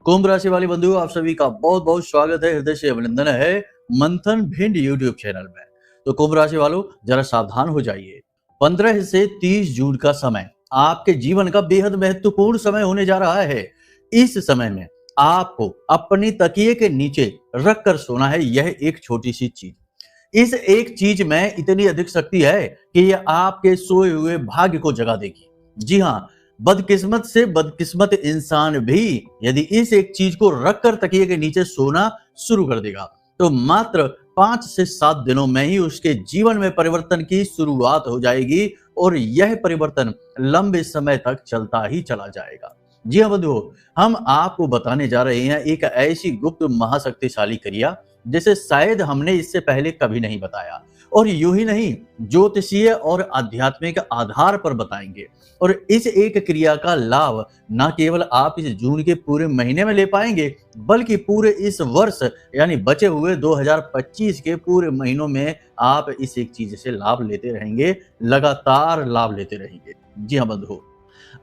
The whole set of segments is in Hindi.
कुंभ राशि वाले बंधुओं, आप सभी का बहुत बहुत स्वागत है, हृदय से अभिनंदन है मंथन भिंड यूट्यूब चैनल में। तो कुंभ राशि वालों, जरा सावधान हो जाइए। 15 से 30 जून का समय आपके जीवन का बेहद महत्वपूर्ण समय होने जा रहा है। इस समय में आपको अपनी तकिए के नीचे रख कर सोना है। यह एक छोटी सी चीज, इस एक चीज में इतनी अधिक शक्ति है कि यह आपके सोए हुए भाग्य को जगा देगी। जी हाँ, बदकिस्मत से बदकिस्मत इंसान भी यदि इस एक चीज को रखकर तकिए के नीचे सोना शुरू कर देगा तो मात्र 5 से 7 दिनों में ही उसके जीवन में परिवर्तन की शुरुआत हो जाएगी और यह परिवर्तन लंबे समय तक चलता ही चला जाएगा। जी हाँ बंधुओं, हम आपको बताने जा रहे हैं एक ऐसी गुप्त महाशक्तिशाली क्रिया जिसे शायद हमने इससे पहले कभी नहीं बताया, और यूं ही नहीं, ज्योतिषीय और आध्यात्मिक आधार पर बताएंगे। और इस एक क्रिया का लाभ न केवल आप इस जून के पूरे महीने में ले पाएंगे, बल्कि पूरे इस वर्ष यानी बचे हुए 2025 के पूरे महीनों में आप इस एक चीज से लाभ लेते रहेंगे, लगातार लाभ लेते रहेंगे। जी हाँ बंधुओं,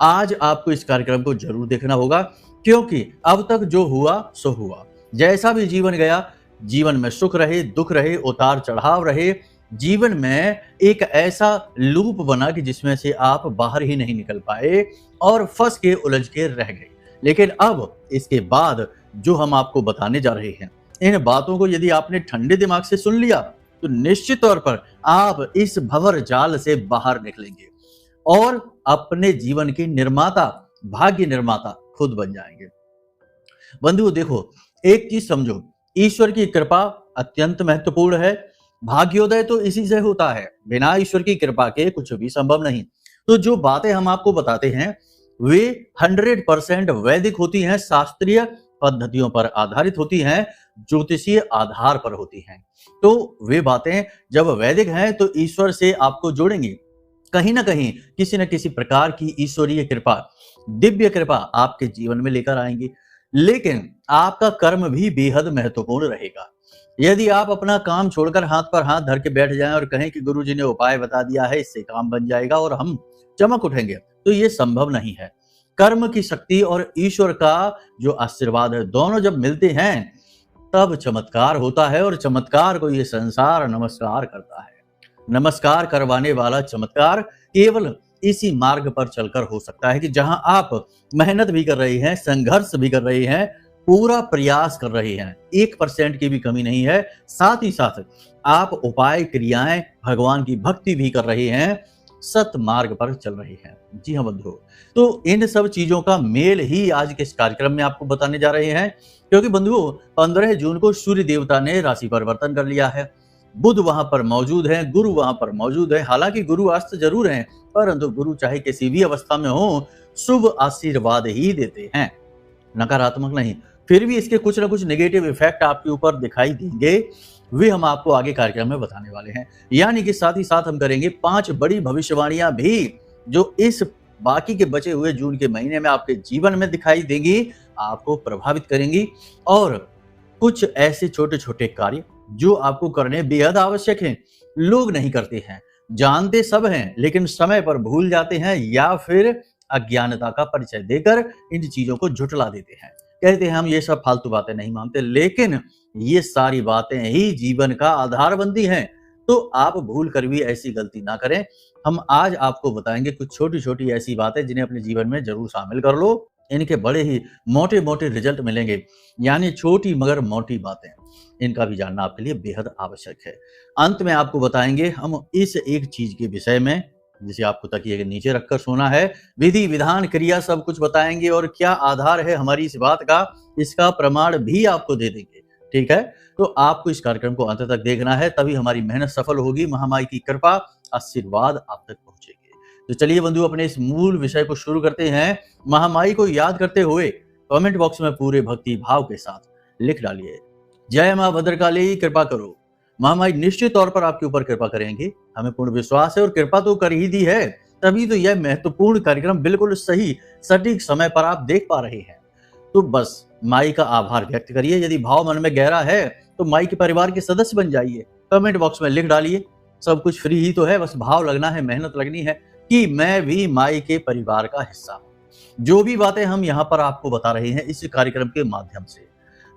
आज आपको इस कार्यक्रम को जरूर देखना होगा, क्योंकि अब तक जो हुआ सो हुआ। जैसा भी जीवन गया, जीवन में सुख रहे, दुख रहे, उतार चढ़ाव रहे, जीवन में एक ऐसा लूप बना कि जिसमें से आप बाहर ही नहीं निकल पाए और फंस के उलझ के रह गए। लेकिन अब इसके बाद जो हम आपको बताने जा रहे हैं, इन बातों को यदि आपने ठंडे दिमाग से सुन लिया तो निश्चित तौर पर आप इस भंवर जाल से बाहर निकलेंगे और अपने जीवन के निर्माता, भाग्य निर्माता खुद बन जाएंगे। बंधुओं देखो, एक चीज समझो, ईश्वर की कृपा अत्यंत महत्वपूर्ण है। भाग्योदय तो इसी से होता है, बिना ईश्वर की कृपा के कुछ भी संभव नहीं। तो जो बातें हम आपको बताते हैं वे 100% वैदिक होती हैं, शास्त्रीय पद्धतियों पर आधारित होती हैं, ज्योतिषीय आधार पर होती हैं। तो वे बातें जब वैदिक हैं तो ईश्वर से आपको जोड़ेंगी, कहीं ना कहीं किसी न किसी प्रकार की ईश्वरीय कृपा, दिव्य कृपा आपके जीवन में लेकर आएंगी। लेकिन आपका कर्म भी बेहद महत्वपूर्ण रहेगा। यदि आप अपना काम छोड़कर हाथ पर हाथ धर के बैठ जाएं और कहें कि गुरुजी ने उपाय बता दिया है, इससे काम बन जाएगा और हम चमक उठेंगे, तो ये संभव नहीं है। कर्म की शक्ति और ईश्वर का जो आशीर्वाद है, दोनों जब मिलते हैं तब चमत्कार होता है, और चमत्कार को ये संसार नमस्कार करता है। नमस्कार करवाने वाला चमत्कार केवल इसी मार्ग पर चलकर हो सकता है कि जहां आप मेहनत भी कर रहे हैं, संघर्ष भी कर रहे हैं, पूरा प्रयास कर रहे हैं, 1% की भी कमी नहीं है, साथ ही साथ आप उपाय, क्रियाएं, भगवान की भक्ति भी कर रहे हैं, सत मार्ग पर चल रहे हैं। जी हाँ बंधुओं, तो इन सब चीजों का मेल ही आज के इस कार्यक्रम में आपको बताने जा रहे हैं, क्योंकि बंधुओं 15 जून को सूर्य देवता ने राशि परिवर्तन कर लिया है। बुध वहां पर मौजूद है, गुरु वहां पर मौजूद है। हालांकि गुरु अस्त जरूर हैं, परंतु गुरु चाहे किसी भी अवस्था में हो, शुभ आशीर्वाद ही देते हैं, नकारात्मक नहीं। फिर भी इसके कुछ ना कुछ नेगेटिव इफेक्ट आपके ऊपर दिखाई देंगे, वे हम आपको आगे कार्यक्रम में बताने वाले हैं। यानी कि साथ ही साथ हम करेंगे 5 बड़ी भविष्यवाणियां भी जो इस बाकी के बचे हुए जून के महीने में आपके जीवन में दिखाई देंगी, आपको प्रभावित करेंगी। और कुछ ऐसे छोटे छोटे कार्य जो आपको करने बेहद आवश्यक हैं, लोग नहीं करते हैं, जानते सब हैं लेकिन समय पर भूल जाते हैं, या फिर अज्ञानता का परिचय देकर इन चीजों को झुठला देते हैं। कहते हैं हम ये सब फालतू बातें नहीं मानते, लेकिन ये सारी बातें ही जीवन का आधार बनती हैं। तो आप भूल कर भी ऐसी गलती ना करें। हम आज आपको बताएंगे कुछ छोटी छोटी ऐसी बातें जिन्हें अपने जीवन में जरूर शामिल कर लो, इनके बड़े ही मोटे मोटे रिजल्ट मिलेंगे। यानी छोटी मगर मोटी बातें, इनका भी जानना आपके लिए बेहद आवश्यक है। अंत में आपको बताएंगे हम इस एक चीज के विषय में जिसे आपको तकिए के नीचे रखकर सोना है, विधि विधान क्रिया सब कुछ बताएंगे, और क्या आधार है हमारी इस बात का, इसका प्रमाण भी आपको दे देंगे। ठीक है, तो आपको इस कार्यक्रम को अंत तक देखना है, तभी हमारी मेहनत सफल होगी, महामाई की कृपा, आशीर्वाद आप तक पहुंचेगी। तो चलिए बंधु, अपने इस मूल विषय को शुरू करते हैं। महामाई को याद करते हुए कमेंट बॉक्स में पूरे भक्ति भाव के साथ लिख डालिए, जय मां भद्रकाली कृपा करो। महामाई निश्चित तौर पर आपके ऊपर कृपा करेंगे, हमें पूर्ण विश्वास है, और कृपा तो कर ही दी है, तभी तो यह महत्वपूर्ण कार्यक्रम बिल्कुल सही सटीक समय पर आप देख पा रहे हैं। तो बस माई का आभार व्यक्त करिए। यदि भाव मन में गहरा है तो माई के परिवार के सदस्य बन जाइए। कमेंट बॉक्स में लिख डालिए, सब कुछ फ्री ही तो है, बस भाव लगना है, मेहनत लगनी है कि मैं भी माई के परिवार का हिस्सा हूं। जो भी बातें हम यहाँ पर आपको बता रहे हैं इस कार्यक्रम के माध्यम से,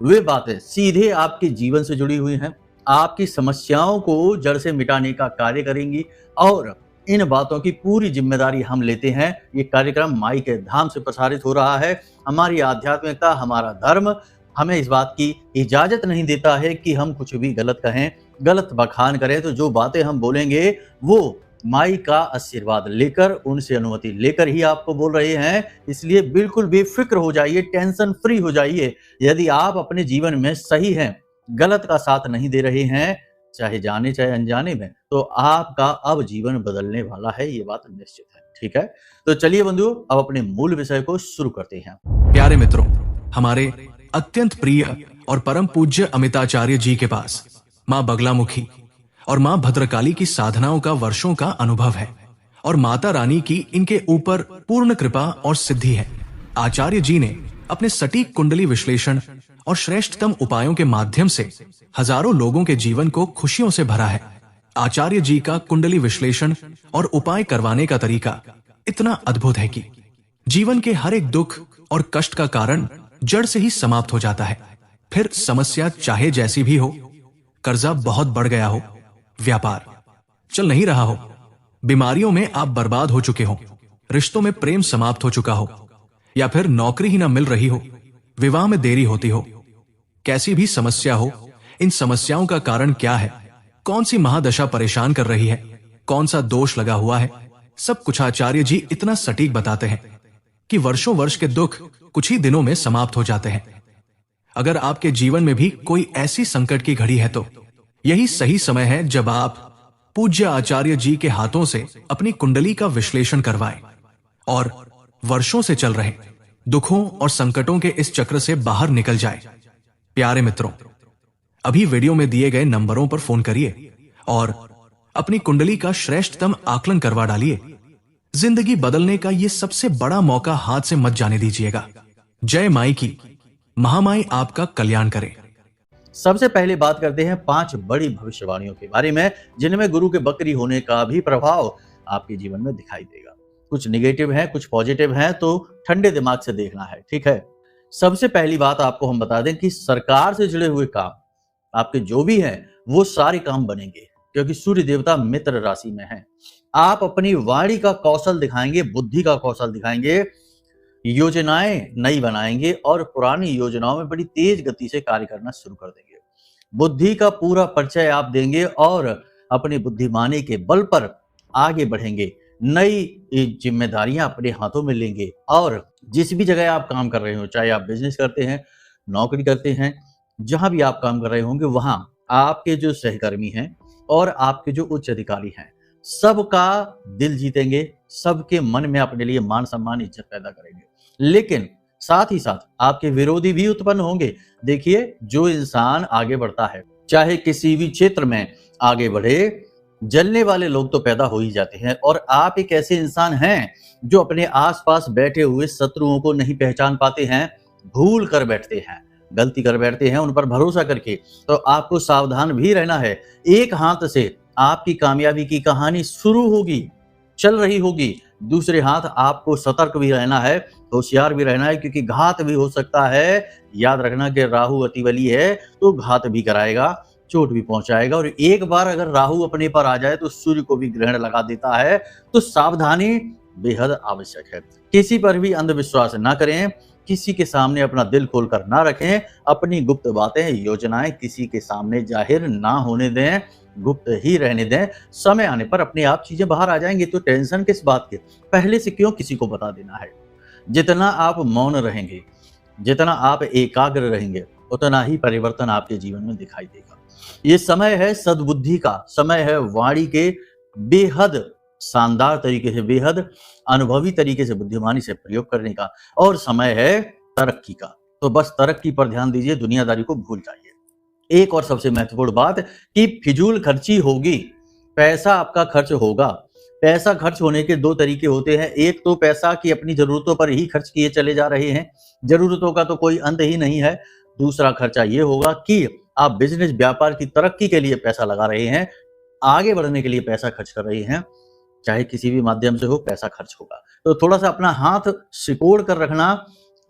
वे बातें सीधे आपके जीवन से जुड़ी हुई हैं, आपकी समस्याओं को जड़ से मिटाने का कार्य करेंगी और इन बातों की पूरी जिम्मेदारी हम लेते हैं। ये कार्यक्रम माई के धाम से प्रसारित हो रहा है। हमारी आध्यात्मिकता, हमारा धर्म हमें इस बात की इजाजत नहीं देता है कि हम कुछ भी गलत कहें, गलत बखान करें। तो जो बातें हम बोलेंगे वो माई का आशीर्वाद लेकर, उनसे अनुमति लेकर ही आपको बोल रहे हैं। इसलिए बिल्कुल बेफिक्र हो जाइए, टेंशन फ्री हो जाइए। यदि आप अपने जीवन में सही हैं, गलत का साथ नहीं दे रहे हैं, चाहे जाने चाहे अनजाने में, तो आपका अब जीवन बदलने वाला है, ये बात निश्चित है। ठीक है, तो चलिए बंधुओं, अब अपने मूल विषय को शुरू करते हैं। प्यारे मित्रों, हमारे अत्यंत प्रिय और परम पूज्य अमिताचार्य जी के पास माँ बगलामुखी और माँ भद्रकाली की साधनाओं का वर्षों का अनुभव है और माता रानी की इनके ऊपर पूर्ण कृपा और सिद्धि है। आचार्य जी ने अपने सटीक कुंडली विश्लेषण और श्रेष्ठतम उपायों के माध्यम से हजारों लोगों के जीवन को खुशियों से भरा है। आचार्य जी का कुंडली विश्लेषण और उपाय करवाने का तरीका इतना अद्भुत है कि जीवन के हर एक दुख और कष्ट का कारण जड़ से ही समाप्त हो जाता है। फिर समस्या चाहे जैसी भी हो, कर्जा बहुत बढ़ गया हो, व्यापार चल नहीं रहा हो, बीमारियों में आप बर्बाद हो चुके हो, रिश्तों में प्रेम समाप्त हो चुका हो, या फिर नौकरी ही ना मिल रही हो, विवाह में देरी होती हो, कैसी भी समस्या हो, इन समस्याओं का कारण क्या है, कौन सी महादशा परेशान कर रही है, कौन सा दोष लगा हुआ है, सब कुछ आचार्य जी इतना सटीक बताते हैं कि वर्षों वर्ष के दुख कुछ ही दिनों में समाप्त हो जाते हैं। अगर आपके जीवन में भी कोई ऐसी संकट की घड़ी है तो यही सही समय है जब आप पूज्य आचार्य जी के हाथों से अपनी कुंडली का विश्लेषण करवाएं और वर्षों से चल रहे दुखों और संकटों के इस चक्र से बाहर निकल जाए। प्यारे मित्रों, अभी वीडियो में दिए गए नंबरों पर फोन करिए और अपनी कुंडली का श्रेष्ठतम आकलन करवा डालिए। जिंदगी बदलने का ये सबसे बड़ा मौका हाथ से मत जाने दीजिएगा। जय माई की, महामाई आपका कल्याण करे। सबसे पहले बात करते हैं 5 बड़ी भविष्यवाणियों के बारे में, जिनमें गुरु के बकरी होने का भी प्रभाव आपके जीवन में दिखाई देगा। कुछ निगेटिव है, कुछ पॉजिटिव है, तो ठंडे दिमाग से देखना है। ठीक है, सबसे पहली बात आपको हम बता दें कि सरकार से जुड़े हुए काम आपके जो भी हैं वो सारे काम बनेंगे, क्योंकि सूर्य देवता मित्र राशि में है। आप अपनी वाणी का कौशल दिखाएंगे, बुद्धि का कौशल दिखाएंगे, योजनाएं नई बनाएंगे और पुरानी योजनाओं में बड़ी तेज गति से कार्य करना शुरू कर देंगे। बुद्धि का पूरा परिचय आप देंगे और अपनी बुद्धिमानी के बल पर आगे बढ़ेंगे। नई जिम्मेदारियां अपने हाथों में लेंगे और जिस भी जगह आप काम कर रहे हो, चाहे आप बिजनेस करते हैं, नौकरी करते हैं, जहां भी आप काम कर रहे होंगे, वहां आपके जो सहकर्मी हैं और आपके जो उच्च अधिकारी हैं, सबका दिल जीतेंगे, सबके मन में अपने लिए मान सम्मान इज्जत पैदा करेंगे। लेकिन साथ ही साथ आपके विरोधी भी उत्पन्न होंगे। देखिए, जो इंसान आगे बढ़ता है, चाहे किसी भी क्षेत्र में आगे बढ़े, जलने वाले लोग तो पैदा हो ही जाते हैं। और आप एक ऐसे इंसान हैं जो अपने आसपास बैठे हुए शत्रुओं को नहीं पहचान पाते हैं, भूल कर बैठते हैं, गलती कर बैठते हैं उन पर भरोसा करके। तो आपको सावधान भी रहना है। एक हाथ से आपकी कामयाबी की कहानी शुरू होगी, चल रही होगी, दूसरे हाथ आपको सतर्क भी रहना है, होशियार भी रहना है, क्योंकि घात भी हो सकता है। याद रखना कि राहु अतिबली है, तो घात भी कराएगा, चोट भी पहुंचाएगा। और एक बार अगर राहु अपने पर आ जाए तो सूर्य को भी ग्रहण लगा देता है। तो सावधानी बेहद आवश्यक है। किसी पर भी अंधविश्वास ना करें, किसी के सामने अपना दिल खोलकर ना रखें, अपनी गुप्त बातें, योजनाएं किसी के सामने जाहिर ना होने दें, गुप्त ही रहने दें। समय आने पर अपने आप चीजें बाहर आ जाएंगी, तो टेंशन किस बात की, पहले से क्यों किसी को बता देना है। जितना आप मौन रहेंगे, जितना आप एकाग्र रहेंगे, उतना ही परिवर्तन आपके जीवन में दिखाई देगा। ये समय है सद्बुद्धि का, समय है वाणी के बेहद शानदार तरीके से, बेहद अनुभवी तरीके से, बुद्धिमानी से प्रयोग करने का, और समय है तरक्की का। तो बस तरक्की पर ध्यान दीजिए, दुनियादारी को भूल जाइए। एक और सबसे महत्वपूर्ण बात कि फिजूल खर्ची होगी, पैसा आपका खर्च होगा। पैसा खर्च होने के 2 तरीके होते हैं। एक तो पैसा की अपनी जरूरतों पर ही खर्च किए चले जा रहे हैं, जरूरतों का तो कोई अंत ही नहीं है। दूसरा खर्चा ये होगा कि आप बिजनेस व्यापार की तरक्की के लिए पैसा लगा रहे हैं, आगे बढ़ने के लिए पैसा खर्च कर रहे हैं, चाहे किसी भी माध्यम से हो, पैसा खर्च होगा। तो थोड़ा सा अपना हाथ सिकोड़ कर रखना।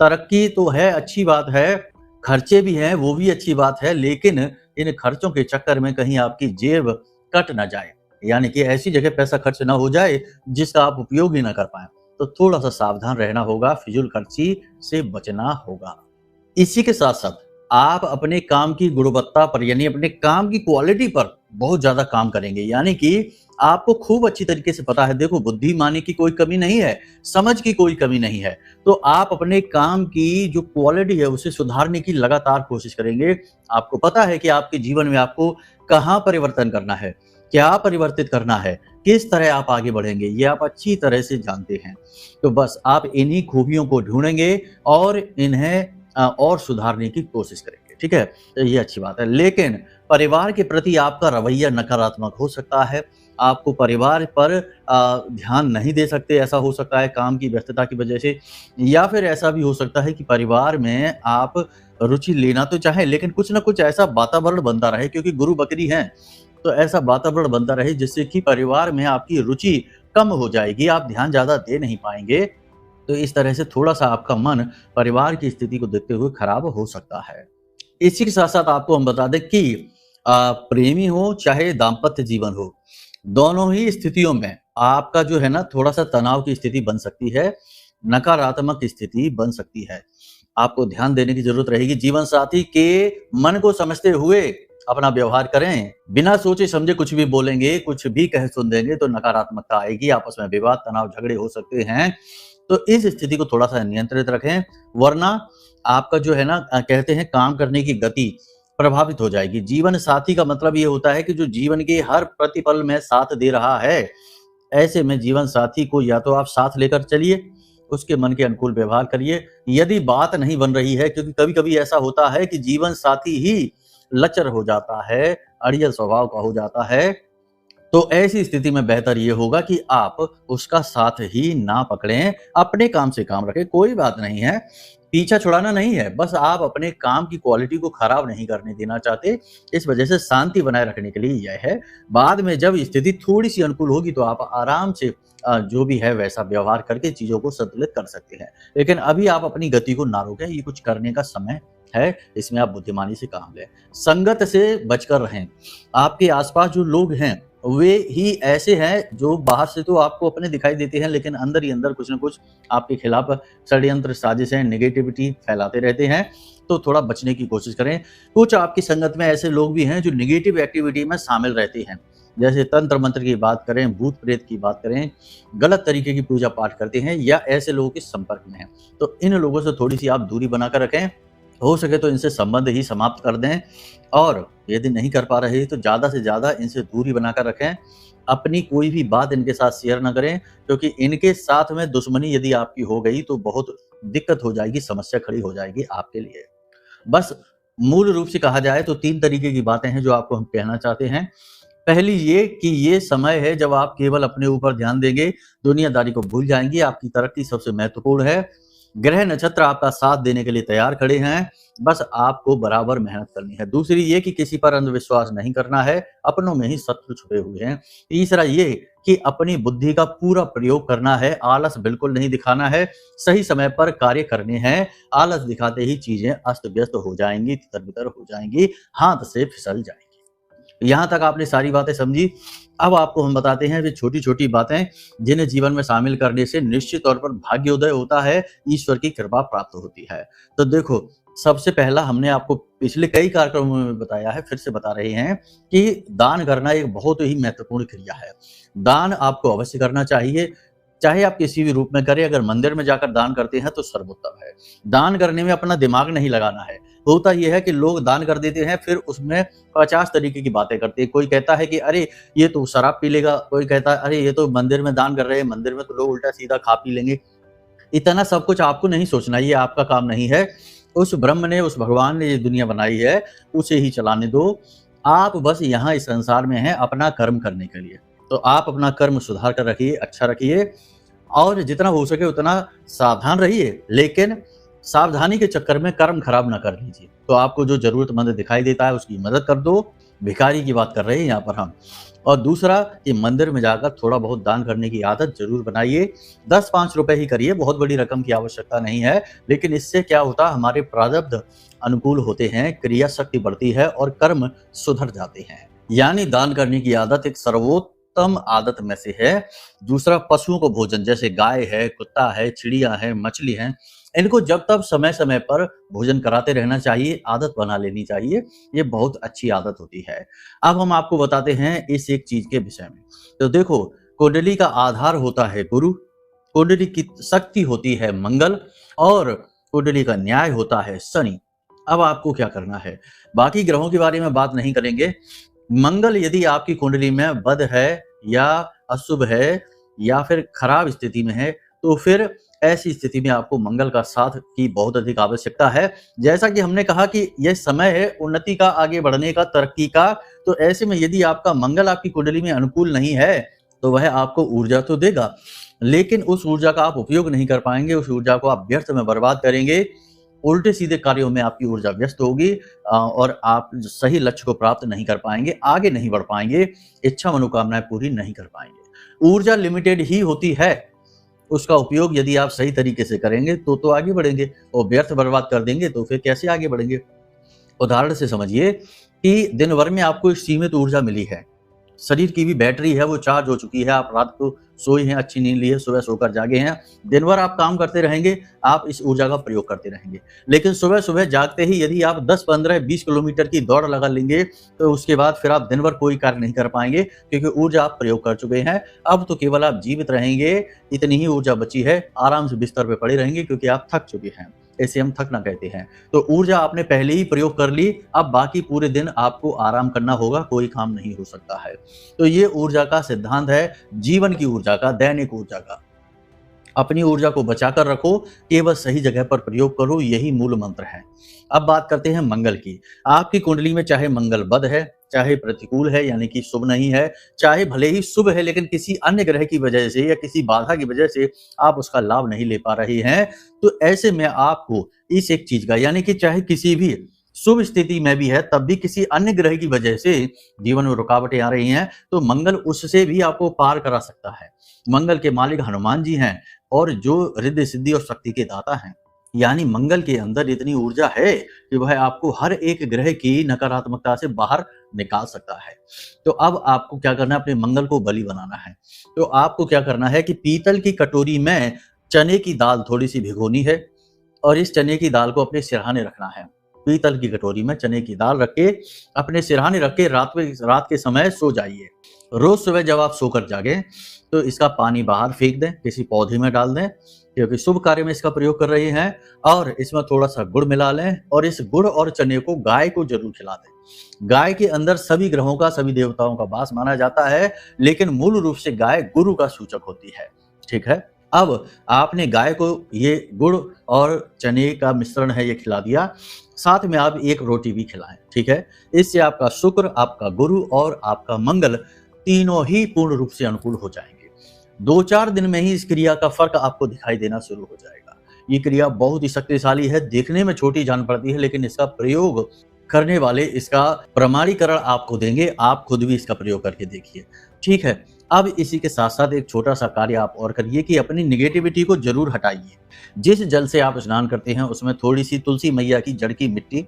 तरक्की तो है, अच्छी बात है, खर्चे भी हैं, वो भी अच्छी बात है, लेकिन इन खर्चों के चक्कर में कहीं आपकी जेब कट ना जाए, यानी कि ऐसी जगह पैसा खर्च ना हो जाए जिसका आप उपयोग ही ना कर पाएं। तो थोड़ा सा सावधान रहना होगा, फिजूल खर्ची से बचना होगा। इसी के साथ साथ आप अपने काम की गुणवत्ता पर, यानी अपने काम की क्वालिटी पर बहुत ज्यादा काम करेंगे, यानी कि आपको खूब अच्छी तरीके से पता है, देखो बुद्धिमानी की कोई कमी नहीं है, समझ की कोई कमी नहीं है, तो आप अपने काम की जो क्वालिटी है उसे सुधारने की लगातार कोशिश करेंगे। आपको पता है कि आपके जीवन में आपको कहाँ परिवर्तन करना है, क्या परिवर्तित करना है, किस तरह आप आगे बढ़ेंगे, ये आप अच्छी तरह से जानते हैं। तो बस आप इन्हीं खूबियों को ढूंढेंगे और इन्हें और सुधारने की कोशिश करेंगे, ठीक है? तो ये अच्छी बात है। लेकिन परिवार के प्रति आपका रवैया नकारात्मक हो सकता है। आपको परिवार पर ध्यान नहीं दे सकते, ऐसा हो सकता है काम की व्यस्तता की वजह से, या फिर ऐसा भी हो सकता है कि परिवार में आप रुचि लेना तो चाहें, लेकिन कुछ ना कुछ ऐसा वातावरण बनता रहे, क्योंकि गुरु बकरी हैं, तो ऐसा वातावरण बनता रहे जिससे कि परिवार में आपकी रुचि कम हो जाएगी, आप ध्यान ज़्यादा दे नहीं पाएँगे। तो इस तरह से थोड़ा-सा आपका मन परिवार की स्थिति को देखते हुए खराब हो सकता है। इसी के साथ-साथ आपको हम बता दें कि प्रेमी हो चाहे दाम्पत्य जीवन हो, दोनों ही स्थितियों में आपका जो है ना थोड़ा-सा तनाव की स्थिति बन सकती है, नकारात्मक स्थिति बन सकती है। आपको ध्यान देने की ज़रूरत रहेगी, जीवन साथी के मन को समझते हुए अपना व्यवहार करें। बिना सोचे-समझे कुछ भी बोलेंगे, कुछ भी कह सुन देंगे तो नकारात्मकता आएगी, आपस में विवाद, तनाव, झगड़े हो सकते हैं। तो इस स्थिति को थोड़ा-सा नियंत्रित रखें, वरना आपका जो है ना कहते हैं काम करने की गति प्रभावित हो जाएगी। जीवन साथी का मतलब ये होता है कि जो जीवन के हर प्रतिपल में साथ दे रहा है। ऐसे में जीवन साथी को या तो आप साथ लेकर चलिए, उसके मन के अनुकूल व्यवहार करिए। यदि बात नहीं बन रही है, क्योंकि कभी-कभी ऐसा होता है कि जीवन साथी ही लचर हो जाता है, अड़ियल स्वभाव का हो जाता है, तो ऐसी स्थिति में बेहतर ये होगा कि आप उसका साथ ही ना पकड़ें, अपने काम से काम रखें, कोई बात नहीं है, पीछा छुड़ाना नहीं है, बस आप अपने काम की क्वालिटी को खराब नहीं करने देना चाहते, इस वजह से शांति बनाए रखने के लिए यह है। बाद में जब स्थिति थोड़ी-सी अनुकूल होगी तो आप आराम से जो भी है वैसा व्यवहार करके चीज़ों को संतुलित कर सकते हैं। लेकिन अभी आप अपनी गति को ना रोकें, ये कुछ करने का समय है, इसमें आप बुद्धिमानी से काम लें। संगत से बचकर रहें, आपके आस-पास जो लोग हैं वे ही ऐसे हैं जो बाहर से तो आपको अपने दिखाई देते हैं, लेकिन अंदर ही अंदर कुछ न कुछ आपके खिलाफ षड्यंत्र, साजिशें, नेगेटिविटी फैलाते रहते हैं, तो थोड़ा बचने की कोशिश करें। कुछ आपकी संगत में ऐसे लोग भी हैं जो नेगेटिव एक्टिविटी में शामिल रहते हैं, जैसे तंत्र मंत्र की बात करें, भूत प्रेत की बात करें, गलत तरीके की पूजा पाठ करते हैं या ऐसे लोगों के संपर्क में हैं। तो इन लोगों से थोड़ी-सी आप दूरी बनाकर रखें, हो सके तो इनसे संबंध ही समाप्त कर दें, और यदि नहीं कर पा रहे तो ज़्यादा से ज़्यादा इनसे दूरी बनाकर रखें। अपनी कोई भी बात इनके साथ शेयर ना करें, क्योंकि इनके साथ में दुश्मनी यदि आपकी हो गई तो बहुत दिक्कत हो जाएगी, समस्या खड़ी हो जाएगी आपके लिए। बस मूल रूप से कहा जाए तो 3 तरीके की बातें हैं जो आपको हम कहना चाहते हैं। पहली ये कि ये समय है जब आप केवल अपने ऊपर ध्यान देंगे, दुनियादारी को भूल जाएँगे, आपकी तरक्की सबसे महत्वपूर्ण है। ग्रह नक्षत्र आपका साथ देने के लिए तैयार खड़े हैं, बस आपको बराबर मेहनत करनी है। दूसरी ये कि किसी पर अंधविश्वास नहीं करना है, अपनों में ही शत्रु छुपे हुए हैं। तीसरा ये कि अपनी बुद्धि का पूरा प्रयोग करना है, आलस बिल्कुल नहीं दिखाना है, सही समय पर कार्य करने हैं। आलस दिखाते ही चीजें अस्त-व्यस्त हो जाएँगी, तितर-बितर हो जाएँगी, हाथ से फिसल जाएँगी। यहाँ तक आपने सारी बातें समझी। अब आपको हम बताते हैं वे छोटी-छोटी बातें जिन्हें जीवन में शामिल करने से निश्चित तौर पर भाग्योदय होता है, ईश्वर की कृपा प्राप्त होती है। तो देखो, सबसे पहला हमने आपको पिछले कई कार्यक्रमों में बताया है, फिर से बता रहे हैं कि दान करना एक बहुत ही महत्वपूर्ण क्रिया है। दान आपको अवश्य करना चाहिए, चाहे आप किसी भी रूप में करें, अगर मंदिर में जाकर दान करते हैं तो सर्वोत्तम है। दान करने में अपना दिमाग नहीं लगाना है। होता ये है कि लोग दान कर देते हैं, फिर उसमें 50 तरीके की बातें करते हैं। कोई कहता है कि अरे ये तो शराब पी लेगा, कोई कहता है अरे ये तो मंदिर में दान कर रहे हैं, मंदिर में तो लोग उल्टा सीधा खा पी लेंगे। इतना सब कुछ आपको नहीं सोचना, ये आपका काम नहीं है। उस ब्रह्म ने, उस भगवान ने ये दुनिया बनाई है, उसे ही चलाने दो। आप बस यहाँ इस संसार में हैं अपना कर्म करने के लिए। तो आप अपना कर्म सुधार कर रखिए, अच्छा रखिए, और जितना हो सके उतना सावधान रहिए, लेकिन सावधानी के चक्कर में कर्म खराब ना कर लीजिए। तो आपको जो ज़रूरतमंद दिखाई देता है उसकी मदद कर दो, भिखारी की बात कर रहे हैं यहाँ पर हम। और दूसरा कि मंदिर में जाकर थोड़ा बहुत दान करने की आदत जरूर बनाइए। 10-5 रुपए ही करिए, बहुत बड़ी रकम की आवश्यकता नहीं है, लेकिन इससे क्या होता है, हमारे प्रारब्ध अनुकूल होते हैं, क्रिया शक्ति बढ़ती है और कर्म सुधर जाते हैं। यानी दान करने की आदत एक सर्वोत्तम आदत में से है। दूसरा, पशुओं को भोजन, जैसे गाय है, कुत्ता है, चिड़िया है, मछली है, इनको जब तब समय समय पर भोजन कराते रहना चाहिए, आदत बना लेनी चाहिए। ये बहुत अच्छी आदत होती है। अब हम आपको बताते हैं इस एक चीज के विषय में। तो देखो, कुंडली का आधार होता है गुरु, कुंडली की शक्ति होती है मंगल और कुंडली का न्याय होता है शनि। अब आपको क्या करना है, बाकी ग्रहों के बारे में बात नहीं करेंगे। मंगल यदि आपकी कुंडली में बद है या अशुभ है या फिर खराब स्थिति में है, तो फिर ऐसी स्थिति में आपको मंगल का साथ की बहुत अधिक आवश्यकता है। जैसा कि हमने कहा कि यह समय है उन्नति का, आगे बढ़ने का, तरक्की का। तो ऐसे में यदि आपका मंगल आपकी कुंडली में अनुकूल नहीं है, तो वह आपको ऊर्जा तो देगा, लेकिन उस ऊर्जा का आप उपयोग नहीं कर पाएंगे, उस ऊर्जा को आप व्यर्थ में बर्बाद करेंगे। उल्टे सीधे कार्यों में आपकी ऊर्जा व्यस्त होगी और आप सही लक्ष्य को प्राप्त नहीं कर पाएंगे, आगे नहीं बढ़ पाएंगे, इच्छा मनोकामनाएं पूरी नहीं कर पाएंगे। ऊर्जा लिमिटेड ही होती है, उसका उपयोग यदि आप सही तरीके से करेंगे तो आगे बढ़ेंगे, और व्यर्थ बर्बाद कर देंगे तो फिर कैसे आगे बढ़ेंगे। उदाहरण से समझिए कि दिन भर में आपको एक सीमित ऊर्जा मिली है, शरीर की भी बैटरी है वो चार्ज हो चुकी है, आप रात को सोए हैं, अच्छी नींद ली है, सुबह सोकर जागे हैं, दिन भर आप काम करते रहेंगे, आप इस ऊर्जा का प्रयोग करते रहेंगे। लेकिन सुबह सुबह जागते ही यदि आप 10, 15, 20 किलोमीटर की दौड़ लगा लेंगे, तो उसके बाद फिर आप दिन भर कोई कार्य नहीं कर पाएंगे, क्योंकि ऊर्जा आप प्रयोग कर चुके हैं। अब तो केवल आप जीवित रहेंगे, इतनी ही ऊर्जा बची है, आराम से बिस्तर पे पड़े रहेंगे, क्योंकि आप थक चुके हैं। ऐसे हम थकना कहते हैं। तो ऊर्जा आपने पहले ही प्रयोग कर ली, अब बाकी पूरे दिन आपको आराम करना होगा, कोई काम नहीं हो सकता है। तो ये ऊर्जा का सिद्धांत है, जीवन की ऊर्जा का, दैनिक ऊर्जा का। अपनी ऊर्जा को बचाकर रखो, केवल सही जगह पर प्रयोग करो, यही मूल मंत्र है। अब बात करते हैं मंगल की। आपकी कुंडली में चाहे मंगल बद है, चाहे प्रतिकूल है यानी कि शुभ नहीं है, चाहे भले ही शुभ है लेकिन किसी अन्य ग्रह की वजह से या किसी बाधा की वजह से आप उसका लाभ नहीं ले पा रहे हैं, तो ऐसे में आपको इस एक चीज का, यानी कि चाहे किसी भी शुभ स्थिति में भी है तब भी किसी अन्य ग्रह की वजह से जीवन में रुकावटें आ रही हैं, तो मंगल उससे भी आपको पार करा सकता है। मंगल के मालिक हनुमान जी हैं और जो रिद्धि सिद्धि और शक्ति के दाता हैं। यानी मंगल के अंदर इतनी ऊर्जा है कि वह आपको हर एक ग्रह की नकारात्मकता से बाहर निकाल सकता है। तो अब आपको क्या करना है, अपने मंगल को बलि बनाना है। तो आपको क्या करना है कि पीतल की कटोरी में चने की दाल थोड़ी सी भिगोनी है और इस चने की दाल को अपने सिरहाने रखना है। पीतल की कटोरी में चने की दाल रख के अपने सिरहाने रख के रात के समय सो जाइए। रोज सुबह जब आप सोकर जागे तो इसका पानी बाहर फेंक दें, किसी पौधे में डाल दें, क्योंकि शुभ कार्य में इसका प्रयोग कर रहे हैं। और इसमें थोड़ा सा गुड़ मिला लें और इस गुड़ और चने को गाय को जरूर खिला दें। गाय के अंदर सभी ग्रहों का, सभी देवताओं का वास माना जाता है, लेकिन मूल रूप से गाय गुरु का सूचक होती है। ठीक है, अब आपने गाय को ये गुड़ और चने का मिश्रण है ये खिला दिया, साथ में आप एक रोटी भी खिलाएं। ठीक है, इससे आपका शुक्र, आपका गुरु और आपका मंगल तीनों ही पूर्ण रूप से अनुकूल हो जाएंगे। 2-4 दिन में ही इस क्रिया का फर्क आपको दिखाई देना शुरू हो जाएगा। ये क्रिया बहुत ही शक्तिशाली है, देखने में छोटी जान पड़ती है, लेकिन इसका प्रयोग करने वाले इसका प्रमाणीकरण आपको देंगे। आप खुद भी इसका प्रयोग करके देखिए। ठीक है, अब इसी के साथ साथ एक छोटा सा कार्य आप और करिए कि अपनी निगेटिविटी को जरूर हटाइए। जिस जल से आप स्नान करते हैं उसमें थोड़ी सी तुलसी मैया की जड़ की मिट्टी,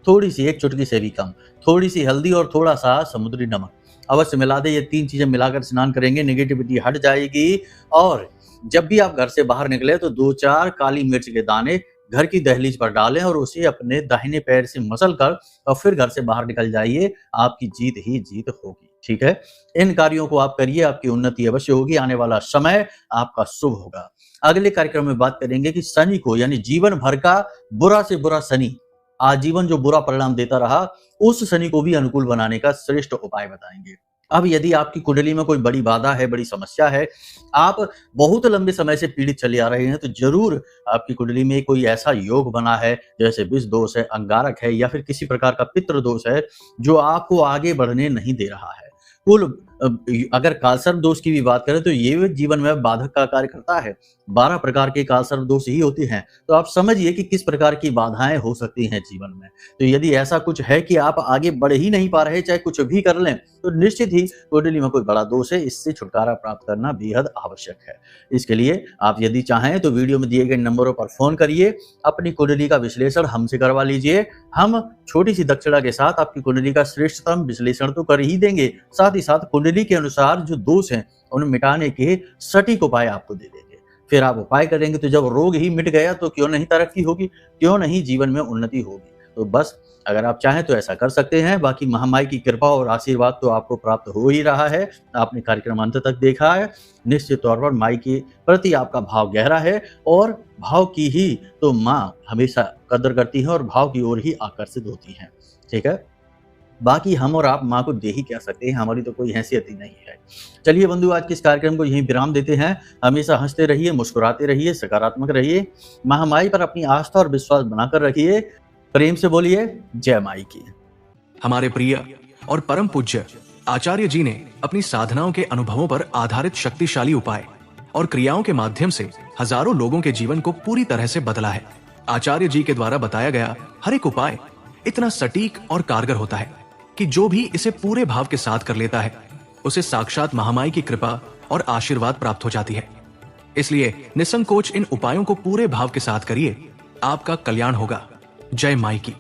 थोड़ी सी, एक चुटकी से भी कम, थोड़ी सी हल्दी और थोड़ा सा समुद्री नमक अवश्य मिला दे। ये 3 चीजें मिलाकर स्नान करेंगे, निगेटिविटी हट जाएगी। और जब भी आप घर से बाहर निकले तो 2-4 काली मिर्च के दाने घर की दहलीज पर डालें और उसे अपने दाहिने पैर से मसल कर और फिर घर से बाहर निकल जाइए। आपकी जीत ही जीत होगी। ठीक है, इन कार्यों को आप करिए, आपकी उन्नति अवश्य होगी। आने वाला समय आपका शुभ होगा। अगले कार्यक्रम में बात करेंगे कि शनि को, यानी जीवन भर का बुरा से बुरा शनि, आजीवन जो बुरा परिणाम देता रहा, उस शनि को भी अनुकूल बनाने का श्रेष्ठ उपाय बताएंगे। अब यदि आपकी कुंडली में कोई बड़ी बाधा है, बड़ी समस्या है, आप बहुत लंबे समय से पीड़ित चले आ रहे हैं, तो जरूर आपकी कुंडली में कोई ऐसा योग बना है, जैसे विष दोष है, अंगारक है या फिर किसी प्रकार का पितृ दोष है, जो आपको आगे बढ़ने नहीं दे रहा है। कुल अगर कालसर्प दोष की भी बात करें तो ये जीवन में बाधक का कार्य करता है। 12 प्रकार के कालसर्प दोष ही होते हैं। तो आप समझिए कि किस प्रकार की बाधाएं हो सकती हैं जीवन में। तो यदि ऐसा कुछ है कि आप आगे बढ़ ही नहीं पा रहे, चाहे कुछ भी कर लें, तो निश्चित ही कुंडली में कोई बड़ा दोष है। इससे छुटकारा प्राप्त करना बेहद आवश्यक है। इसके लिए आप यदि चाहें तो वीडियो में दिए गए नंबरों पर फोन करिए, अपनी कुंडली का विश्लेषण हमसे करवा लीजिए। हम छोटी सी दक्षिणा के साथ आपकी कुंडली का श्रेष्ठतम विश्लेषण तो कर ही देंगे, साथ ही साथ कुंडली के अनुसार जो दोष हैं उन्हें मिटाने के सटीक उपाय आपको दे देंगे। फिर आप उपाय करेंगे तो जब रोग ही मिट गया तो क्यों नहीं तरक्की होगी, क्यों नहीं जीवन में उन्नति होगी। तो बस अगर आप चाहें तो ऐसा कर सकते हैं। बाकी महामाई की कृपा और आशीर्वाद तो आपको प्राप्त हो ही रहा है। आपने कार्यक्रम अंत तक देखा है। निश्चित तौर पर माई के प्रति आपका भाव गहरा है और भाव की ही तो माँ हमेशा कदर करती है और भाव की ओर ही आकर्षित होती हैं। ठीक है, बाकी हम और आप माँ को दे ही क्या सकते हैं, हमारी तो कोई हैसियत ही नहीं है। चलिए बंधु, आज के इस कार्यक्रम को यहीं विराम देते हैं। हमेशा हंसते रहिए, मुस्कुराते रहिए, सकारात्मक रहिए, महामाई पर अपनी आस्था और विश्वास बनाकर रखिए। प्रेम से बोलिए जय माई की। हमारे प्रिय और परम पूज्य आचार्य जी ने अपनी साधनाओं के अनुभवों पर आधारित शक्तिशाली उपाय और क्रियाओं के माध्यम से हजारों लोगों के जीवन को पूरी तरह से बदला है। आचार्य जी के द्वारा बताया गया हर एक उपाय इतना सटीक और कारगर होता है कि जो भी इसे पूरे भाव के साथ कर लेता है उसे साक्षात महामाई की कृपा और आशीर्वाद प्राप्त हो जाती है। इसलिए निसंकोच इन उपायों को पूरे भाव के साथ करिए, आपका कल्याण होगा। जय माई की।